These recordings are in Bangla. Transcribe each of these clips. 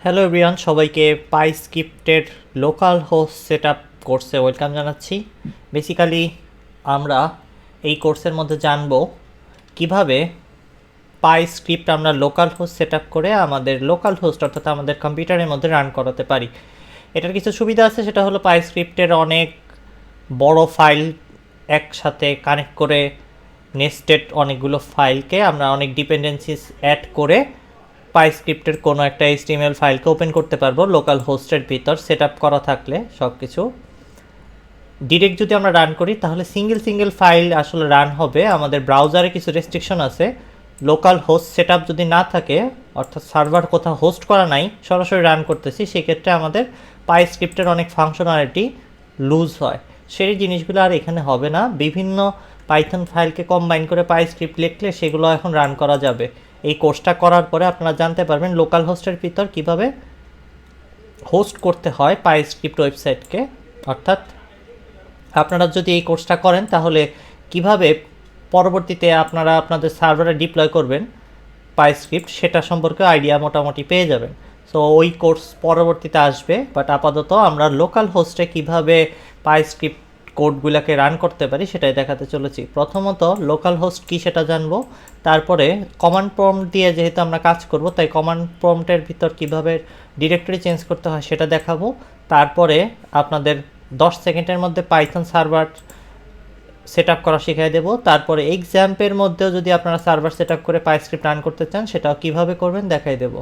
হ্যালো এভরিওয়ান, সবাইকে পাইস্ক্রিপ্টের লোকাল হোস্ট সেটআপ কোর্সে ওয়েলকাম জানাচ্ছি। বেসিক্যালি আমরা এই কোর্সের মধ্যে জানব কিভাবে পাইস্ক্রিপ্ট আমরা লোকাল হোস্ট সেটআপ করে আমাদের লোকাল হোস্ট অর্থাৎ আমাদের কম্পিউটারের মধ্যে রান করাতে পারি। এটার কিছু সুবিধা আছে, সেটা হলো পাইস্ক্রিপ্টের অনেক বড় ফাইল একসাথে কানেক্ট করে নেস্টেড অনেকগুলো ফাইলকে আমরা অনেক ডিপেন্ডেন্সিস অ্যাড করে পাইস্ক্রিপ্টের কোনো একটা HTML ফাইলকে ওপেন করতে পারবো লোকাল হোস্টের ভিতর সেট আপ করা থাকলে। সব কিছু ডিরেক্ট যদি আমরা রান করি তাহলে সিঙ্গেল ফাইল আসলে রান হবে। আমাদের ব্রাউজারে কিছু রেস্ট্রিকশন আছে, লোকাল হোস্ট সেট আপ যদি না থাকে অর্থাৎ সার্ভার কোথাও হোস্ট করা নাই, সরাসরি রান করতেছি, সেক্ষেত্রে আমাদের পাইস্ক্রিপ্টের অনেক ফাংশনালিটি লুজ হয়। সেই জিনিসগুলো আর এখানে হবে না। বিভিন্ন পাইথন ফাইলকে কম্বাইন করে পাইস্ক্রিপ্ট লিখলে সেগুলো এখন রান করা যাবে। এই কোর্সটা করার পরে আপনারা জানতে পারবেন লোকাল হোস্টের ভিতর কিভাবে হোস্ট করতে হয় পাইস্ক্রিপ্ট ওয়েবসাইটকে। অর্থাৎ আপনারা যদি এই কোর্সটা করেন তাহলে কিভাবে পরবর্তীতে আপনারা আপনাদের সার্ভারে ডিপ্লয় করবেন পাইস্ক্রিপ্ট সেটা সম্পর্কে আইডিয়া মোটামুটি পেয়ে যাবেন। সো ওই কোর্স পরবর্তীতে আসবে, বাট আপাতত আমরা লোকাল হোস্টে কিভাবে পাইস্ক্রিপ্ট কোডগুলোকে রান করতে পারি সেটাই দেখাতে চলেছি। প্রথমত লোকাল হোস্ট কী সেটা জানবো, তারপরে কমান্ড প্রম্পট দিয়ে যেহেতু আমরা কাজ করব তাই কমান্ড প্রম্পটের ভিতর কিভাবে ডিরেক্টরি চেঞ্জ করতে হয় সেটা দেখাবো। তারপরে আপনাদের 10 সেকেন্ডের মধ্যে পাইথন সার্ভার সেট আপ করা শিখিয়ে দেবো। তারপরে এক্সাম্পের মধ্যেও যদি আপনারা সার্ভার সেট আপ করে পাইস্ক্রিপ্ট রান করতে চান সেটাও কীভাবে করবেন দেখাই দেবো।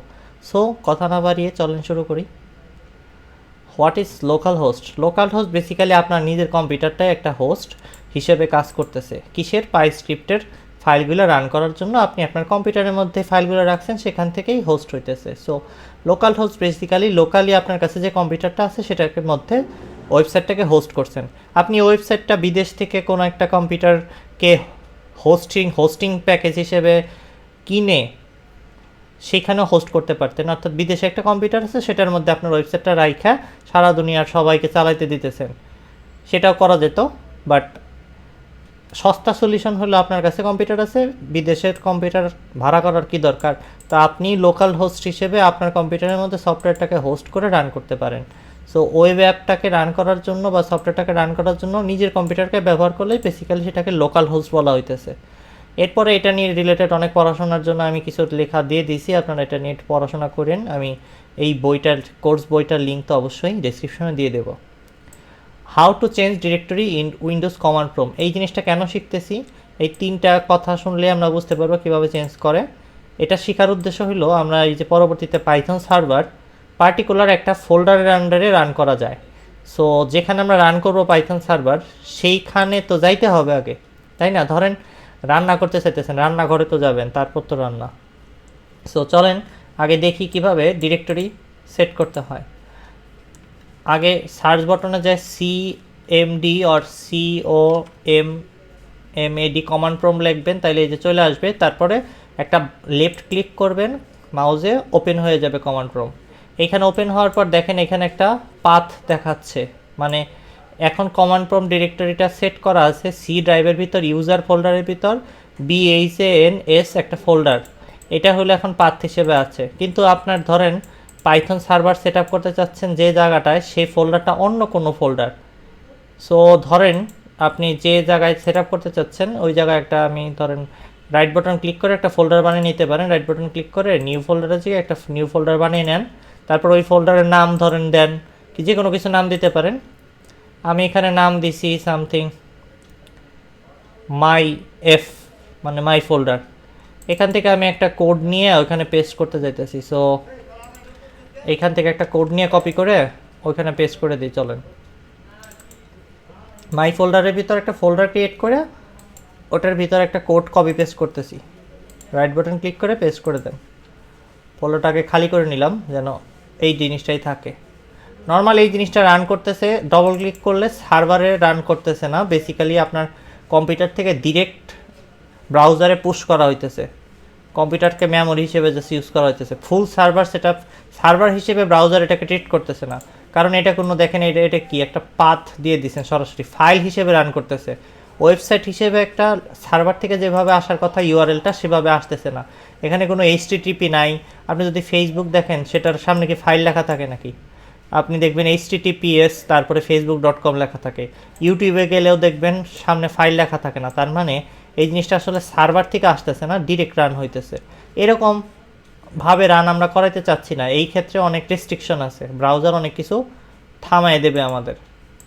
সো কথা না বাড়িয়ে চলেন শুরু করি। What is local host? Local host basically আপনার নিজের কম্পিউটারটাই একটা হোস্ট হিসেবে কাজ করতেছে। কিসের? পাইস্ক্রিপ্টের ফাইলগুলো রান করার জন্য আপনি আপনার কম্পিউটারের মধ্যে ফাইলগুলো রাখছেন, সেখান থেকেই হোস্ট হইতেছে। So local host basically locally আপনার কাছে যে কম্পিউটারটা আছে সেটার মধ্যে ওয়েবসাইটটাকে হোস্ট করছেন। আপনি ওয়েবসাইটটা বিদেশ থেকে কোনো একটা কম্পিউটারকে হোস্টিং প্যাকেজ হিসেবে কিনে সেখানেও হোস্ট করতে পারতেন। অর্থাৎ বিদেশে একটা কম্পিউটার আছে, সেটার মধ্যে আপনার ওয়েবসাইটটা রাইখা সারা দুনিয়ার সবাইকে চালাইতে দিতেছেন, সেটাও করা যেত। বাট সস্তা সলিউশন হলো আপনার কাছে কম্পিউটার আছে, বিদেশের কম্পিউটার ভাড়া করার কি দরকার। তো আপনি লোকাল হোস্ট হিসেবে আপনার কম্পিউটারের মধ্যে সফটওয়্যারটাকে হোস্ট করে রান করতে পারেন। সো ওয়েব অ্যাপটাকে রান করার জন্য বা সফটওয়্যারটাকে রান করার জন্য নিজের কম্পিউটারকে ব্যবহার করলেই বেসিক্যালি সেটাকে লোকাল হোস্ট বলা হইতেছে। এরপরে এটা নিয়ে রিলেটেড অনেক পড়াশোনার জন্য আমি কিছু লেখা দিয়ে দিয়েছি, আপনারা এটা নিয়ে পড়াশোনা করেন। আমি এই কোর্স বইটার লিঙ্ক তো অবশ্যই ডেসক্রিপশনে দিয়ে দেবো। How to change directory in Windows command prompt, এই জিনিসটা কেন শিখতেছি, এই 3টা কথা শুনলে আমরা বুঝতে পারবো কীভাবে চেঞ্জ করে। এটা শেখার উদ্দেশ্য হলো আমরা এই যে পরবর্তীতে পাইথন সার্ভার পার্টিকুলার একটা ফোল্ডারের আন্ডারে রান করা যায়। সো যেখানে আমরা রান করবো পাইথন সার্ভার সেইখানে তো যাইতে হবে আগে, তাই না? ধরেন রান্না করতে চাইতেছেন, রান্নাঘরে তো যাবেন, তারপর তো রান্না। সো চলেন আগে দেখি কিভাবে ডিরেক্টরি সেট করতে হয়। আগে সার্চ বটনে যায় CMD or COMMAD command prompt লিখবেন, তাইলে এই যে চলে আসবে। তারপরে একটা লেফট ক্লিক করবেন মাউসে, ওপেন হয়ে যাবে কমান্ড প্রম্পট। এইখানে ওপেন হওয়ার পর দেখেন এখানে একটা পাথ দেখাচ্ছে, মানে এখন কমান্ড প্রম্পট ডিরেক্টরিটা সেট করা আছে সি ড্রাইভের ভিতর, ইউজার ফোল্ডারের ভিতর BHANS একটা ফোল্ডার, এটা হলো এখন পাথ হিসেবে আছে। কিন্তু আপনার ধরেন পাইথন সার্ভার সেট আপ করতে চাচ্ছেন যে জায়গাটায়, সেই ফোল্ডারটা অন্য কোনো ফোল্ডার। সো ধরেন আপনি যে জায়গায় সেট আপ করতে চাচ্ছেন ওই জায়গায় একটা, আমি ধরেন রাইট বাটন ক্লিক করে একটা ফোল্ডার বানিয়ে নিতে পারেন। রাইট বাটন ক্লিক করে নিউ ফোল্ডারে গিয়ে একটা নিউ ফোল্ডার বানিয়ে নেন। তারপর ওই ফোল্ডারের নাম ধরেন দেন, কি যে কোনো কিছু নাম দিতে পারেন। আমি এখানে নাম দিছি সামথিং মাই এফ, মানে মাই ফোল্ডার। এখান থেকে আমি একটা কোড নিয়ে ওইখানে পেস্ট করতে যাইতেছি। সো এইখান থেকে একটা কোড নিয়ে কপি করে ওইখানে পেস্ট করে দিই। চলেন মাই ফোল্ডারের ভিতর একটা ফোল্ডার ক্রিয়েট করে ওটার ভিতর একটা কোড কপি পেস্ট করতেছি। রাইট বাটন ক্লিক করে পেস্ট করে দেন। ফোল্ডারটাকে খালি করে নিলাম যেন এই জিনিসটাই থাকে। নর্মাল এই জিনিসটা রান করতেছে, ডবল ক্লিক করলে সার্ভারে রান করতেছে না, বেসিক্যালি আপনার কম্পিউটার থেকে ডিরেক্ট ব্রাউজারে পুশ করা হইতেছে। কম্পিউটারকে মেমোরি হিসেবে জাস্ট ইউজ করা হইতেছে। ফুল সার্ভার সেট আপ সার্ভার হিসেবে ব্রাউজার এটাকে ট্রিট করতেছে না, কারণ এটা কোনো দেখেন এটা কি একটা পাথ দিয়ে দিচ্ছেন, সরাসরি ফাইল হিসেবে রান করতেছে। ওয়েবসাইট হিসেবে একটা সার্ভার থেকে যেভাবে আসার কথা ইউআরএলটা সেভাবে আসতেছে না। এখানে কোনো HTTP নাই। আপনি যদি ফেসবুক দেখেন সেটার সামনে কি ফাইল লেখা থাকে নাকি? আপনি দেখবেন HTTPS তারপরে facebook.com লেখা থাকে। ইউটিউবে গেলেও দেখবেন সামনে ফাইল লেখা থাকে না। তার মানে এই জিনিসটা আসলে সার্ভার থেকে আসতেছে না, ডিরেক্ট রান হইতেছে। এরকম ভাবে রান আমরা করাইতে চাচ্ছি না। এই ক্ষেত্রে অনেক রেস্ট্রিকশন আছে, ব্রাউজার অনেক কিছু থামায় দেবে আমাদের।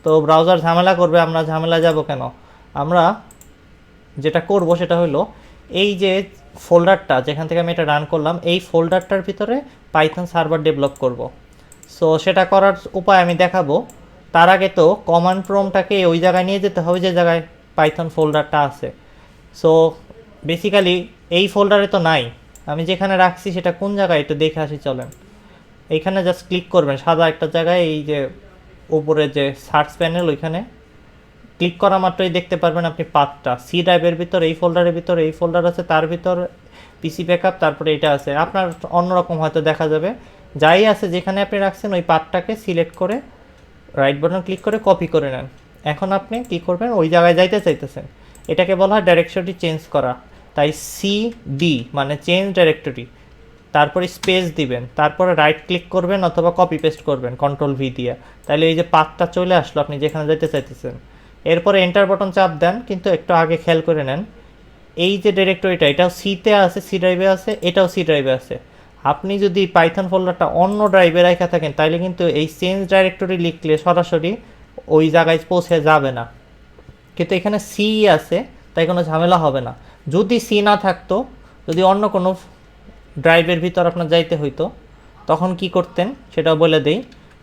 তো ব্রাউজার ঝামেলা করবে, আমরা ঝামেলা যাব কেন? আমরা যেটা করব সেটা হলো এই যে ফোল্ডারটা যেখান থেকে আমি এটা রান করলাম, এই ফোল্ডারটার ভিতরে পাইথন সার্ভার ডেভেলপ করব। সো সেটা করার উপায় আমি দেখাবো। তার আগে তো কমান্ড প্রম্পটটাকে ওই জায়গায় নিয়ে যেতে হবে যে জায়গায় পাইথন ফোল্ডারটা আছে। সো বেসিক্যালি এই ফোল্ডারে তো নাই, আমি যেখানে রাখছি সেটা কোন জায়গায় একটু দেখে আসি চলেন। এইখানে জাস্ট ক্লিক করবেন সাদা একটা জায়গায়, এই যে উপরে যে সার্চ প্যানেল ওইখানে ক্লিক করা মাত্রই দেখতে পারবেন আপনি পাথটা সি ড্রাইভের ভিতর, এই ফোল্ডারের ভিতর এই ফোল্ডার আছে, তার ভিতর পিসি ব্যাকআপ, তারপরে এটা আছে। আপনার অন্যরকম হয়তো দেখা যাবে। যাই আছে যেখানে আপনি রাখছেন ওই পাথটাকে সিলেক্ট করে রাইট বাটন ক্লিক করে কপি করে নেন। এখন আপনি কী করবেন, ওই জায়গায় যাইতে চাইতেছেন, এটাকে বলা হয় ডাইরেক্টরি চেঞ্জ করা। তাই CD মানে চেঞ্জ ডাইরেক্টরি, তারপরে স্পেস দিবেন, তারপরে রাইট ক্লিক করবেন অথবা কপি পেস্ট করবেন Ctrl V দিয়ে। তাহলে এই যে পাথটা চলে আসলো আপনি যেখানে যেতে চাইতেছেন। এরপরে এন্টার বাটন চাপ দেন, কিন্তু একটু আগে খেয়াল করে নেন এই যে ডিরেক্টরিটা এটাও সিতে আছে, সি ড্রাইভে আছে, এটাও সি ড্রাইভে আছে। আপনি যদি পাইথন ফোল্ডারটা অন্য ড্রাইভে রাখা থাকেন তাহলে কিন্তু এই চেঞ্জ ডাইরেক্টরি লিখলে সরাসরি ওই জায়গায় পৌঁছে যাবে না। কিন্তু এখানে সি আছে তাই কোনো ঝামেলা হবে না। যদি সি না থাকতো, যদি অন্য কোনো ড্রাইভের ভিতর আপনার যাইতে হইতো তখন কি করতেন সেটাও বলে দেই।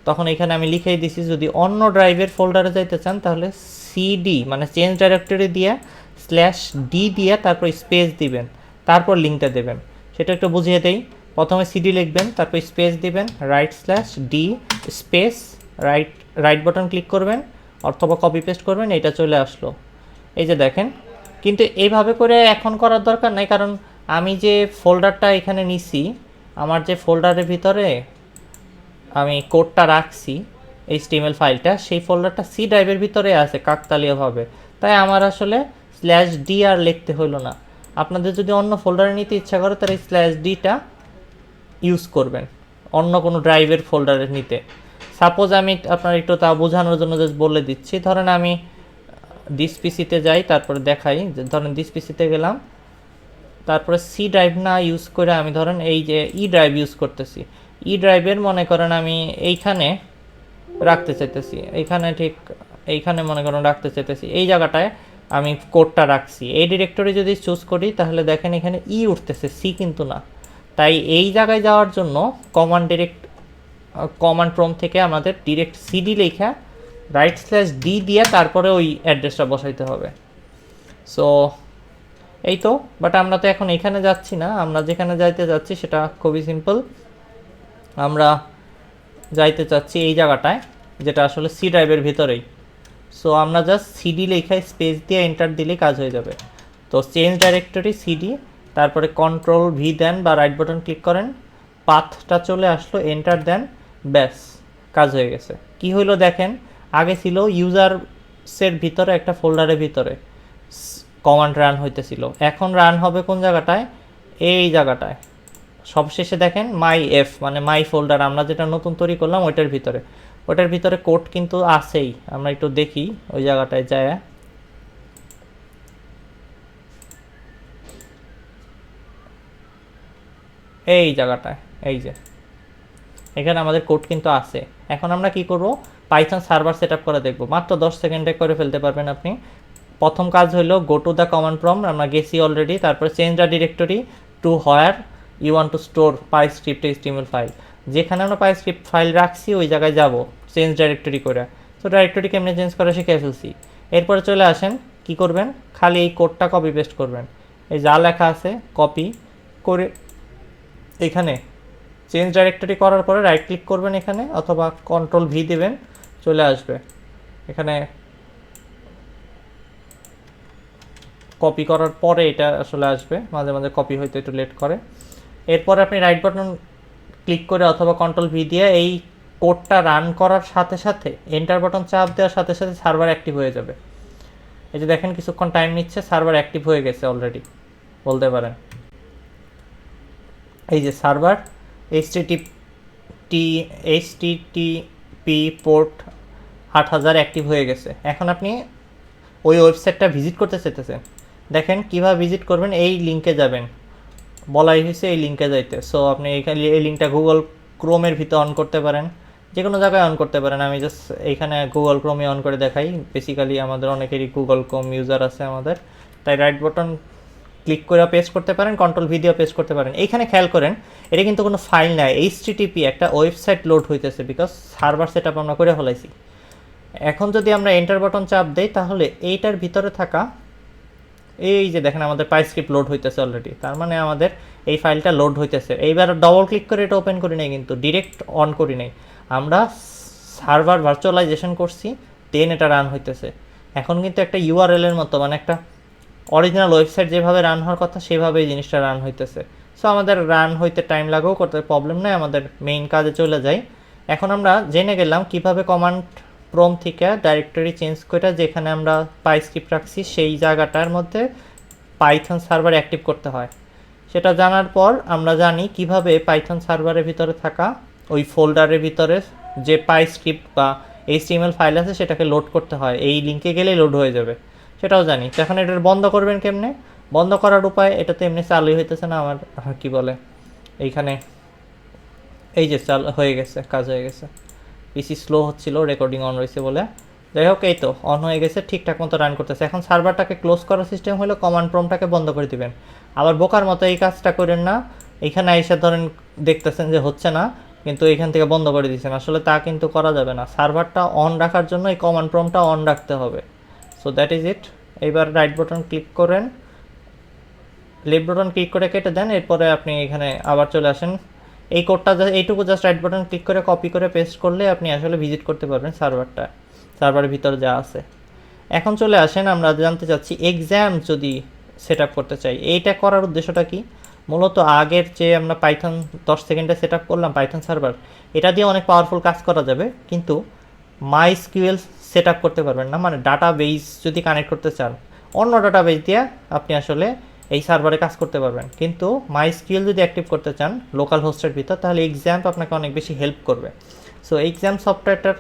তখন এখানে আমি লিখেই দিছি যদি অন্য ড্রাইভের ফোল্ডারে যাইতে চান তাহলে CD মানে চেঞ্জ ডাইরেক্টরি দিয়ে /D দিয়ে তারপর স্পেস দিবেন, তারপর লিঙ্কটা দেবেন। সেটা একটু বুঝিয়ে দেই। প্রথমে CD লিখবেন, তারপর স্পেস দিবেন, /D space right button click করবেন অথবা কপি পেস্ট করবেন, এটা চলে আসলো। এই যে দেখেন, কিন্তু এইভাবে করে এখন করার দরকার নাই, কারণ আমি যে ফোল্ডারটা এখানে নিছি, আমার যে ফোল্ডারের ভিতরে আমি কোডটা রাখছি HTML ফাইলটা, সেই ফোল্ডারটা সি ড্রাইভের ভিতরে আছে কাকতালীয়ভাবে। তাই আমার আসলে /D আর লিখতে হলো না। আপনাদের যদি অন্য ফোল্ডারে নিতে ইচ্ছা করে তাহলে /Dটা ইউজ করবেন অন্য কোনো ড্রাইভের ফোল্ডারে নিতে। সাপোজ আমি আপনার একটু তা বোঝানোর জন্য জাস্ট বলে দিচ্ছি। ধরেন আমি দিস পিসিতে যাই, তারপরে দেখাই যে ধরেন দিস পিসিতে গেলাম, তারপরে সি ড্রাইভ না ইউজ করে আমি ধরেন এই যে ই ড্রাইভ ইউজ করতেছি। ই ড্রাইভের মনে করেন আমি এইখানে রাখতে চাইতেছি, এইখানে ঠিক এইখানে মনে করেন রাখতে চাইতেছি, এই জায়গাটায় আমি কোডটা রাখছি। এই ডিরেক্টরি যদি চুজ করি তাহলে দেখেন এখানে ই উঠতেছে, সি কিন্তু না। তাই এই জায়গায় যাওয়ার জন্য কমান্ড প্রম্পট থেকে আমাদের ডিরেক্ট CD লেখা /D দিয়ে তারপরে ওই অ্যাড্রেসটা বসাইতে হবে। সো এই তো, বাট আমরা তো এখন এখানে যাচ্ছি না, আমরা যেখানে যাইতে যাচ্ছি সেটা খুবই সিম্পল। আমরা যাইতে চাচ্ছি এই জায়গাটায় যেটা আসলে সি ড্রাইভের ভিতরেই। সো আমরা জাস্ট CD লেখা স্পেস দিয়ে এন্টার দিলেই কাজ হয়ে যাবে। তো চেঞ্জ ডাইরেক্টরি CD, তারপরে Ctrl V দেন বা রাইট বাটন ক্লিক করেন, পাথটা চলে আসলো, এন্টার দেন, ব্যাস কাজ হয়ে গেছে। কি হইলো দেখেন, আগে ছিল ইউজার্সের ভিতরে একটা ফোল্ডারের ভিতরে কমান্ড রান হইতেছিল, এখন রান হবে কোন জায়গাটায়, এই জায়গাটায়। সবশেষে দেখেন মাই মানে মাই ফোল্ডার আমরা যেটা নতুন তৈরি করলাম ওটার ভিতরে কোড কিন্তু আছেই। আমরা একটু দেখি ওই জায়গাটায় যায়, এই জায়গাটায়, এই যে এখানে আমাদের কোড কিন্তু আছে। এখন আমরা কি করব, পাইথন সার্ভার সেট আপ করে দেখব। মাত্র 10 সেকেন্ডে করে ফেলতে পারবেন আপনি। প্রথম কাজ হলো go to the command prompt, আমরা গেছি অলরেডি। তারপরে change the directory to where you want to store PyScript HTML file, যেখানে আমরা PyScript ফাইল রাখছি ওই জায়গায় যাব চেঞ্জ ডাইরেক্টরি করে। তো ডাইরেক্টরি কেমনে চেঞ্জ করে শিখে ফেলছি। এরপরে চলে আসেন, কি করবেন, খালি এই কোডটা কপি পেস্ট করবেন। এই যা লেখা আছে কপি করে এখানে চেঞ্জ ডাইরেক্টরি করার পরে রাইট ক্লিক করবেন এখানে, অথবা Ctrl V দেবেন, চলে আসবে এখানে। কপি করার পরে এটা আসলে আসবে, মাঝে মাঝে কপি হইতে একটু লেট করে। এরপরে আপনি রাইট বাটন ক্লিক করে অথবা Ctrl V দিয়ে এই কোডটা রান করার সাথে সাথে এন্টার বাটন চাপ দেওয়ার সাথে সাথে সার্ভার অ্যাক্টিভ হয়ে যাবে। এই যে দেখেন কিছুক্ষণ টাইম নিচ্ছে, সার্ভার অ্যাক্টিভ হয়ে গেছে অলরেডি বলতে পারেন। এই যে সার্ভার এইচটিটিপি পোর্ট 8000 অ্যাক্টিভ হয়ে গেছে। এখন আপনি ওই ওয়েবসাইটটা ভিজিট করতে চাইতেছেন, দেখেন কীভাবে ভিজিট করবেন। এই লিঙ্কে যাবেন, বলাই হয়েছে এই লিঙ্কে যাইতে। সো আপনি এইখানে এই লিঙ্কটা গুগল ক্রোমের ভিতরে অন করতে পারেন, যে কোনো জায়গায় অন করতে পারেন। আমি জাস্ট এইখানে গুগল ক্রোমে অন করে দেখাই। বেসিক্যালি আমাদের অনেকেরই গুগল ক্রোম ইউজার আছে আমাদের, তাই রাইট বাটন ক্লিক করে পেস্ট করতে পারেন, কন্ট্রোল ভিডিও পেস্ট করতে পারেন। এইখানে খেয়াল করেন এটা কিন্তু কোনো ফাইল নাই, এইচটিটিপি একটা ওয়েবসাইট লোড হইতেছে, বিকজ সার্ভার সেট আপ আমরা করে ফেলাইছি। এখন যদি আমরা এন্টার বাটন চাপ দেই তাহলে এইটার ভিতরে থাকা এই যে দেখেন আমাদের PyScript লোড হইতেছে অলরেডি, তার মানে আমাদের এই ফাইলটা লোড হইতেছে। এইবার ডবল ক্লিক করে এটা ওপেন করি নাই, কিন্তু ডিরেক্ট অন করি নাই, আমরা সার্ভার ভার্চুয়ালাইজেশন করছি, দেন এটা রান হইতেছে। এখন কিন্তু একটা ইউআরএল এর মতো, মানে একটা অরিজিনাল ওয়েবসাইট যেভাবে রান হওয়ার কথা সেভাবেই জিনিসটা রান হইতেছে। সো আমাদের রান হইতে টাইম লাগেও, করতে প্রবলেম নেই, আমাদের মেইন কাজে চলে যাই। এখন আমরা জেনে গেলাম কিভাবে কমান্ড প্রম্পট থেকে ডাইরেক্টরি চেঞ্জ করে যেখানে আমরা PyScript রাখছি সেই জায়গাটার মধ্যে পাইথন সার্ভার অ্যাক্টিভ করতে হয়। সেটা জানার পর আমরা জানি কিভাবে পাইথন সার্ভারের ভিতরে থাকা ওই ফোল্ডারের ভিতরে যে PyScript বা HTML ফাইল আছে সেটাকে লোড করতে হয়, এই লিঙ্কে গেলেই লোড হয়ে যাবে, সেটাও জানি। তো এখন এটা বন্ধ করবেন কেমনে? বন্ধ করার উপায়, এটা তো এমনি চালুই হইতেছে না আমার, কি বলে এইখানে, এই যে চালু হয়ে গেছে, কাজ হয়ে গেছে। পিসি স্লো হচ্ছিল, রেকর্ডিং অন রয়েছে বলে। যাই হোক, এই তো অন হয়ে গেছে, ঠিকঠাক মতো রান করতেছে। এখন সার্ভারটাকে ক্লোজ করার সিস্টেম হলো কমান্ড প্রম্পটটাকে বন্ধ করে দিবেন। আবার বোকার মতো এই কাজটা করেন না, এইখানে এসে ধরেন দেখতেছেন যে হচ্ছে না, কিন্তু এইখান থেকে বন্ধ করে দিচ্ছেন, আসলে তা কিন্তু করা যাবে না। সার্ভারটা অন রাখার জন্য এই কমান্ড প্রম্পটটা অন রাখতে হবে। সো দ্যাট ইজ ইট। এইবার রাইট বাটন ক্লিক করেন, লেফট বাটন ক্লিক করে কেটে দেন, এরপরে আপনি এখানে আবার চলে আসেন। এই কোডটা এইটুকু জাস্ট রাইট বাটন ক্লিক করে কপি করে পেস্ট করলে আপনি আসলে ভিজিট করতে পারবেন সার্ভারের ভিতরে যা আছে। এখন চলে আসেন, আমরা জানতে চাচ্ছি এক্সাম যদি সেট আপ করতে চাই, এইটা করার উদ্দেশ্যটা কি? মূলত আগের যে আমরা পাইথন 10 সেকেন্ডে সেট আপ করলাম পাইথন সার্ভার, এটা দিয়ে অনেক পাওয়ারফুল কাজ করা যাবে, কিন্তু MySQL সেট আপ করতে পারবেন না। মানে ডাটা বেস যদি কানেক্ট করতে চান অন্য ডাটা বেস দিয়ে আপনি আসলে এই সার্ভারে কাজ করতে পারবেন, কিন্তু MySQL যদি অ্যাক্টিভ করতে চান লোকাল হোস্টের ভিতর, তাহলে XAMPP আপনাকে অনেক বেশি হেল্প করবে। সো XAMPP সফটওয়্যারটার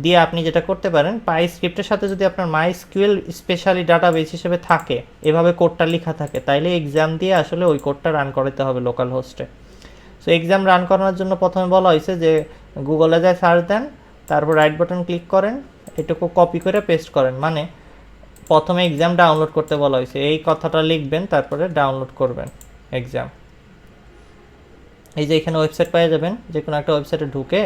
দিয়ে আপনি যেটা করতে পারেন, PyScriptএর সাথে যদি আপনার MySQL স্পেশালি ডাটাবেস হিসেবে থাকে, এভাবে কোডটা লেখা থাকে, তাইলে XAMPP দিয়ে আসলে ওই কোডটা রান করাতে হবে লোকাল হোস্টে। সো XAMPP রান করানোর জন্য প্রথমে বলা হয়েছে যে গুগলে যায় সার্চ দেন, তারপর রাইট বাটন ক্লিক করেন, এটুকু কপি করে পেস্ট করেন, মানে প্রথমে XAMPP ডাউনলোড করতে বলা হয়েছে, এই কথাটা লিখবেন, তারপরে ডাউনলোড করবেন XAMPP। এই যে এখানে ওয়েবসাইট পেয়ে যাবেন, যে কোনো একটা ওয়েবসাইটে ঢুকে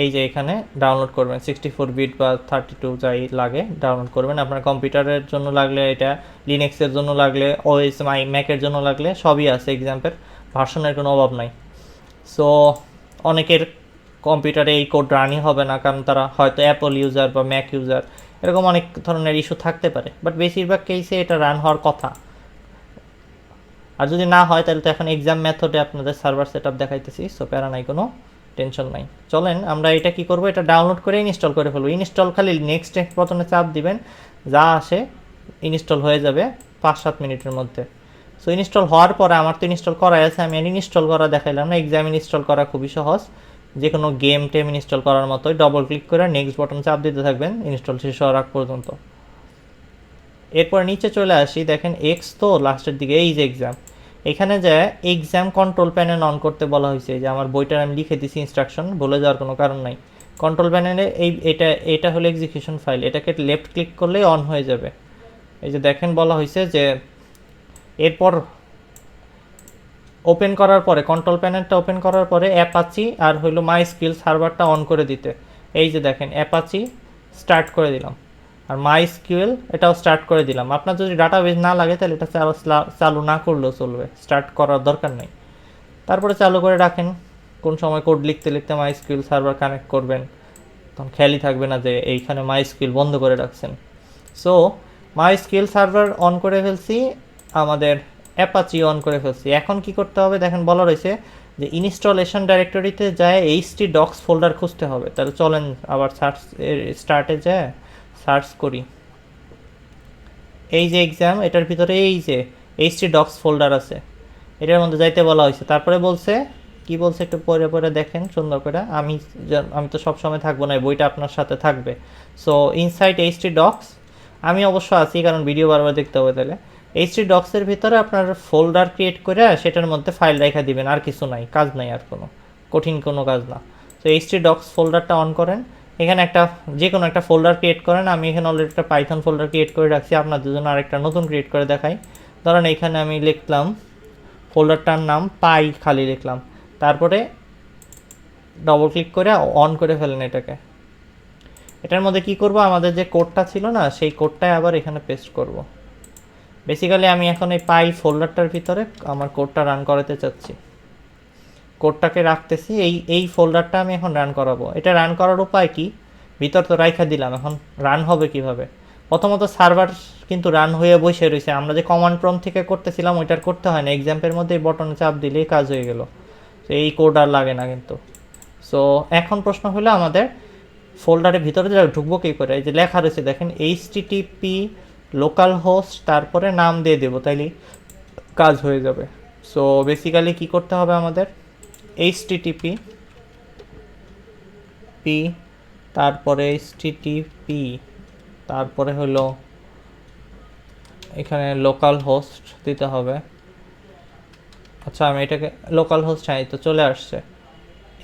এই যে এখানে ডাউনলোড করবেন, 64 বিট বা 32 যাই লাগে ডাউনলোড করবেন। আপনার কম্পিউটারের জন্য লাগলে এটা, লিনাক্সের জন্য লাগলে, OS ম্যাকের জন্য লাগলে সবই আছে, XAMPP-এর ভার্সনের কোনো অভাব নাই। সো অনেকের কম্পিউটারে এই কোড রানই হবে না, কারণ তারা হয়তো অ্যাপল ইউজার বা ম্যাক ইউজার, এরকম অনেক ধরনের ইস্যু থাকতে পারে, বাট বেশিরভাগ কেসে এটা রান হওয়ার কথা। আর যদি না হয় তাহলে তো এখন এক্সাম মেথডে আপনাদের সার্ভার সেট আপ দেখাইতেছি, সো প্যারা নাই, কোনো টেনশন নাই। চলেন আমরা এটা কি করব, এটা ডাউনলোড করে ইনস্টল করে ফেলবো। ইনস্টল খালি নেক্সট বাটনে চাপ দিবেন, যা আসে ইনস্টল হয়ে যাবে 5-7 মিনিটের মধ্যে। সো ইনস্টল হওয়ার পরে, আমার তো ইনস্টল করাই আছে, আমি ইনস্টল করা দেখাইলাম না। এক্সাম ইনস্টল করা খুবই সহজ, যে কোনো গেম টেম ইনস্টল করার মতোই। ডবল ক্লিক করে নেক্সট বাটন চাপ দিতে থাকবেন ইনস্টল শেষ হওয়ার আগ পর্যন্ত। এরপর নিচে চলে আসি, দেখেন এক্স তো লাস্টের দিকে, এই যে এক্সাম, এখানে যে এক্সাম কন্ট্রোল প্যানেল অন করতে বলা হয়েছে, যে আমার বইটার আমি লিখে দিছি ইনস্ট্রাকশন, বলে যাওয়ার কোনো কারণ নাই। কন্ট্রোল প্যানেলে এটা হলো এক্সিকিউশন ফাইল, এটাকে লেফট ক্লিক করলেই অন হয়ে যাবে। এই যে দেখেন বলা হয়েছে যে এরপর ওপেন করার পরে, কন্ট্রোল প্যানেলটা ওপেন করার পরে অ্যাপাচি আর হইলো MySQL সার্ভারটা অন করে দিতে। এই যে দেখেন অ্যাপাচি স্টার্ট করে দিলাম, আর MySQL এটাও স্টার্ট করে দিলাম। আপনার যদি ডাটাবেস না লাগে তাহলে এটা চালু না করলেও চলবে, স্টার্ট করার দরকার নেই। তারপরে চালু করে রাখেন, কোন সময় কোড লিখতে লিখতে MySQL সার্ভার কানেক্ট করবেন, তখন খেয়ালই থাকবে না যে এইখানে MySQL বন্ধ করে রাখছেন। সো MySQL সার্ভার অন করে ফেলছি, আমাদের অ্যাপাচি অন করে ফেলছি। এখন কি করতে হবে দেখেন, বলা রয়েছে যে ইনস্টলেশন ডাইরেক্টরিতে যায় htdocs ফোল্ডার খুঁজতে হবে। তাহলে চলেন আবার স্টার্টে যায় সার্চ করি। এই যে এক্সাম, এটার ভিতরে এই যে htdocs ফোল্ডার আছে, এটার মধ্যে যাইতে বলা হয়েছে। তারপরে বলছে কি বলছে একটু পরে পরে দেখেন সুন্দর করে। আমি তো সব সময় থাকবো না, বইটা আপনার সাথে থাকবে। সো ইনসাইড এইচটি ডক্স আমি অবশ্য আছি, কারণ ভিডিও বারবার দেখতে হবে। তাহলে এইচটি ডক্সের ভিতরে আপনার ফোল্ডার ক্রিয়েট করে সেটার মধ্যে ফাইল রেখে দিবেন, আর কিছু নাই, কাজ নাই, আর কোনো কঠিন কোনো কাজ না। তো এইচটি ডক্স ফোল্ডারটা অন করেন, এখানে একটা যে কোনো একটা ফোল্ডার ক্রিয়েট করেন। আমি এখানে অলরেডি একটা পাইথন ফোল্ডার ক্রিয়েট করে রাখছি, আপনাদের জন্য আরেকটা নতুন ক্রিয়েট করে দেখাই। ধরেন এখানে আমি লিখলাম ফোল্ডারটার নাম পাই, খালি লিখলাম, তারপরে ডবল ক্লিক করে অন করে ফেলেন এটাকে। এটার মধ্যে কি করব, আমাদের যে কোডটা ছিল না সেই কোডটাই আবার এখানে পেস্ট করব। বেসিক্যালি আমি এখন এই পাই ফোল্ডারটার ভিতরে আমার কোডটা রান করাতে চাচ্ছি, কোডটাকে রাখতেছি। এই ফোল্ডারটা আমি এখন রান করাবো। এটা রান করার উপায় কি, ভিতর তো রাইখা দিলাম, এখন রান হবে কিভাবে। প্রথমত সার্ভার কিন্তু রান হয়ে বসে রয়েছে, আমরা যে কমান্ড প্রম্পট থেকে করতেছিলাম ওইটার করতে হয় না, এক্সাম্পের মধ্যে এই বটনে চাপ দিলেই কাজ হয়ে গেল। তো এই কোড আর লাগে না কিন্তু। সো এখন প্রশ্ন হলো আমাদের ফোল্ডারের ভিতরে ঢুকবো কী করে। এই যে লেখা রয়েছে দেখেন HTTP লোকাল হোস্ট, তারপরে নাম দিয়ে দেবো, তাইলে কাজ হয়ে যাবে। সো বেসিক্যালি কি করতে হবে আমাদের, HTTP তারপরে HTTP তারপরে হলো এখানে লোকাল হোস্ট দিতে হবে। আচ্ছা আমি এটাকে লোকাল হোস্ট চাই, তো চলে আসছে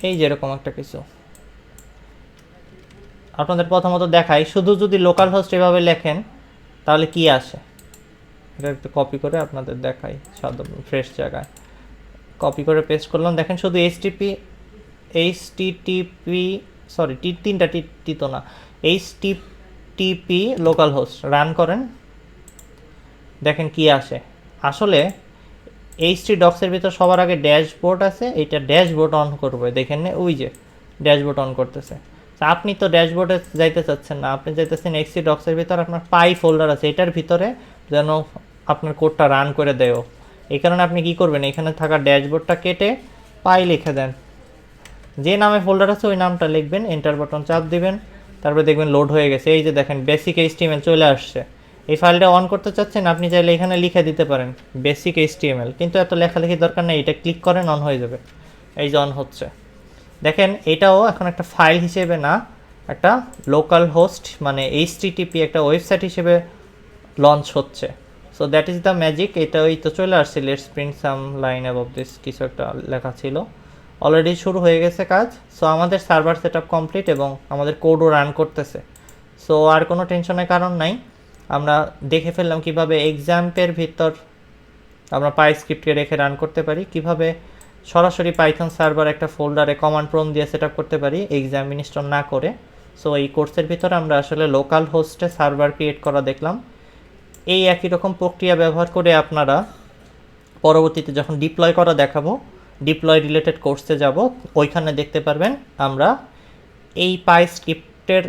এই যেরকম একটা কিছু। আপনাদের প্রথমত দেখাই, শুধু যদি লোকাল হোস্ট এভাবে লেখেন তাহলে কি আসে, এটা একটু কপি করে আপনাদের দেখাই সাদা ফ্রেশ জায়গায়। কপি করে পেস্ট করলাম, দেখেন শুধু HTTP সরি তিনটা টি তো না, HTTP লোকাল হোস্ট রান করেন, দেখেন কি আসে। আসলে এইচটি ডক্সের ভিতর সবার আগে ড্যাশবোর্ড আছে, এইটা ড্যাশবোর্ড অন করবে, দেখেন না ওই যে ড্যাশবোর্ড অন করতেছে। আপনি তো ড্যাশবোর্ডে যাইতে চাচ্ছেন না, আপনি যাইতেছেন এইচটি ডক্সের ভিতর আপনার পাই ফোল্ডার আছে, এটার ভিতরে যেন আপনার কোডটা রান করে দেয়। এই কারণে আপনি কি করবেন, এখানে থাকা ড্যাশবোর্ডটা কেটে পাই লিখে দেন, যে নামে ফোল্ডার আছে ওই নামটা লিখবেন, এন্টার বাটন চাপ দিবেন, তারপরে দেখবেন লোড হয়ে গেছে। এই যে দেখেন বেসিক HTML চলে আসছে। এই ফাইলটা অন করতে চাচ্ছেন, আপনি চাইলে এখানে লিখে দিতে পারেন বেসিক HTML, কিন্তু এত লেখালেখি দরকার নেই, এটা ক্লিক করেন অন হয়ে যাবে। এই যে অন হচ্ছে, দেখেন এটাও এখন একটা ফাইল হিসেবে না, একটা লোকাল হোস্ট মানে HTTP একটা ওয়েবসাইট হিসেবে লঞ্চ হচ্ছে। So that is the magic. এটা ওই তো চলে আসছে, let's print some line above this, কিছু একটা লেখা ছিল, অলরেডি শুরু হয়ে গেছে কাজ। সো আমাদের সার্ভার সেট আপ কমপ্লিট এবং আমাদের কোডও রান করতেছে। সো আর কোনো টেনশনের কারণ নাই। আমরা দেখে ফেললাম কিভাবে এক্সাম্পের ভিতর আমরা পাইস্ক্রিপ্টকে রেখে রান করতে পারি, কিভাবে সরাসরি পাইথন সার্ভার একটা ফোল্ডারে কমান্ড প্রম্পট দিয়ে সেট আপ করতে পারি এক্সাম ইনস্টল না করে। সো এই কোর্সের ভিতরে আমরা আসলে লোকাল হোস্টে সার্ভার ক্রিয়েট করা দেখলাম। এই একই রকম প্রক্রিয়া ব্যবহার করে আপনারা পরবর্তীতে যখন ডিপ্লয় করা দেখাবো, ডিপ্লয় রিলেটেড কোর্সে যাব, ওইখানে দেখতে পারবেন আমরা এই পাইস্ক্রিপ্টের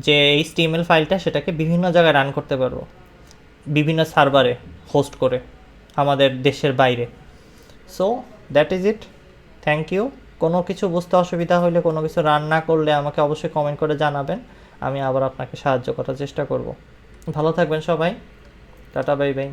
যে HTML ফাইলটা সেটাকে বিভিন্ন জায়গায় রান করতে পারবো, বিভিন্ন সার্ভারে হোস্ট করে আমাদের দেশের বাইরে। So that is it, thank you. কোনো কিছু বুঝতে অসুবিধা হলে, কোনো কিছু রান না করলে আমাকে অবশ্যই কমেন্ট করে জানাবেন, আমি আবার আপনাকে সাহায্য করার চেষ্টা করব। ভালো থাকবেন সবাই, টাটা বাই বাই।